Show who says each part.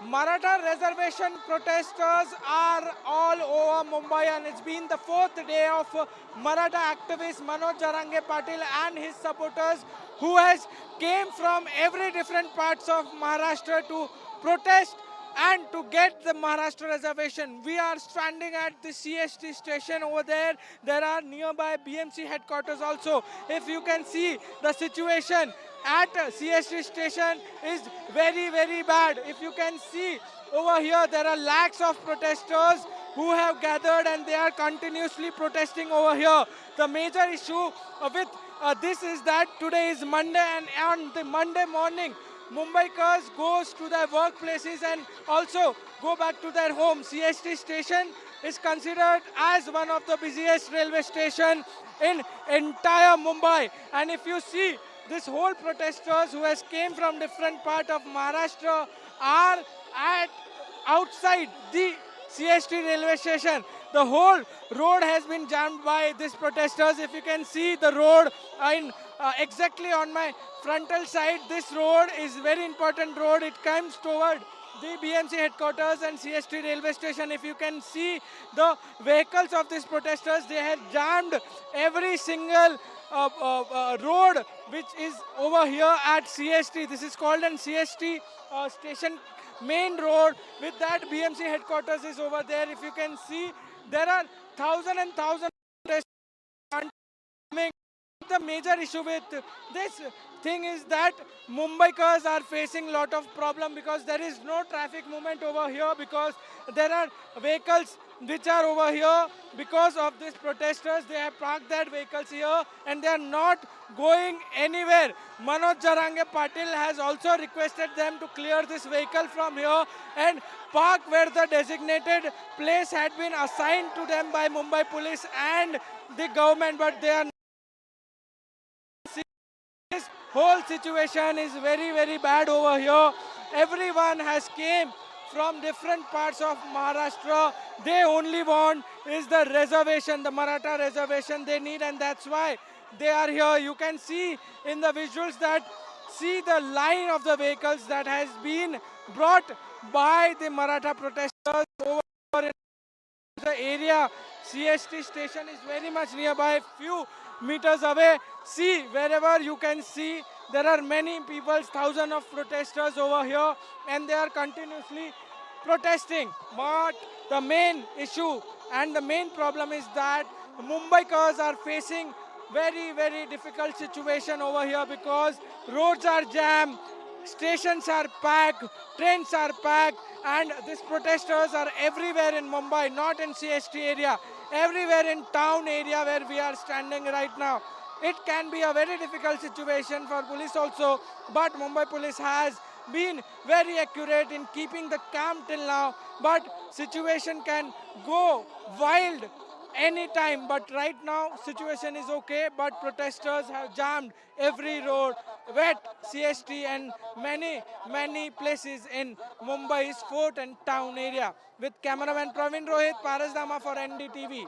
Speaker 1: Maratha reservation protesters are all over Mumbai, and it's been the fourth day of Maratha activist Manoj Jarange Patil and his supporters who has came from every different parts of Maharashtra to protest and to get the Maharashtra reservation. We are standing at the CST station over there. There are nearby BMC headquarters also. If you can see the situation at CST station is very bad. If you can see over here, there are lakhs of protesters who have gathered and they are continuously protesting over here. The major issue with this is that today is Monday, and on the Monday morning Mumbaikars goes to their workplaces and also go back to their home. CST station is considered as one of the busiest railway station in entire Mumbai. And if you see this whole protesters who has came from different part of Maharashtra are at outside the CST railway station. The whole road has been jammed by these protesters. If you can see the road exactly on my frontal side, this road is very important road. It comes toward the BMC headquarters and CST railway station. If you can see the vehicles of these protesters, they have jammed every single road which is over here at CST. This is called an CST station main road. With that, BMC headquarters is over there. If you can see, there are thousand and thousand protesters coming. The major issue with this thing is that Mumbaikars are facing lot of problem because there is no traffic movement over here because there are vehicles which are over here because of these protesters. They have parked their vehicles here and they are not going anywhere. Manoj Jarange Patil has also requested them to clear this vehicle from here and park where the designated place had been assigned to them by Mumbai police and the government, but they are. This whole situation is very bad over here. Everyone has came from different parts of Maharashtra. They only want is the reservation, the Maratha reservation they need, and that's why they are here. You can see in the visuals that see the line of the vehicles that has been brought by the Maratha protesters over in the area. CST station is very much nearby, few meters away. See, wherever you can see, there are many people, thousands of protesters over here, and they are continuously protesting. But the main issue and the main problem is that Mumbaikars are facing very difficult situation over here because roads are jammed, stations are packed, trains are packed, and these protesters are everywhere in Mumbai, not in CST area, everywhere in town area where we are standing right now. It can be a very difficult situation for police also, but Mumbai police has been very accurate in keeping the calm till now, but situation can go wild anytime. But right now situation is okay, but protesters have jammed every road, wet CST and many places in Mumbai's fort and town area. With cameraman Praveen Rohit, Parasdama for NDTV.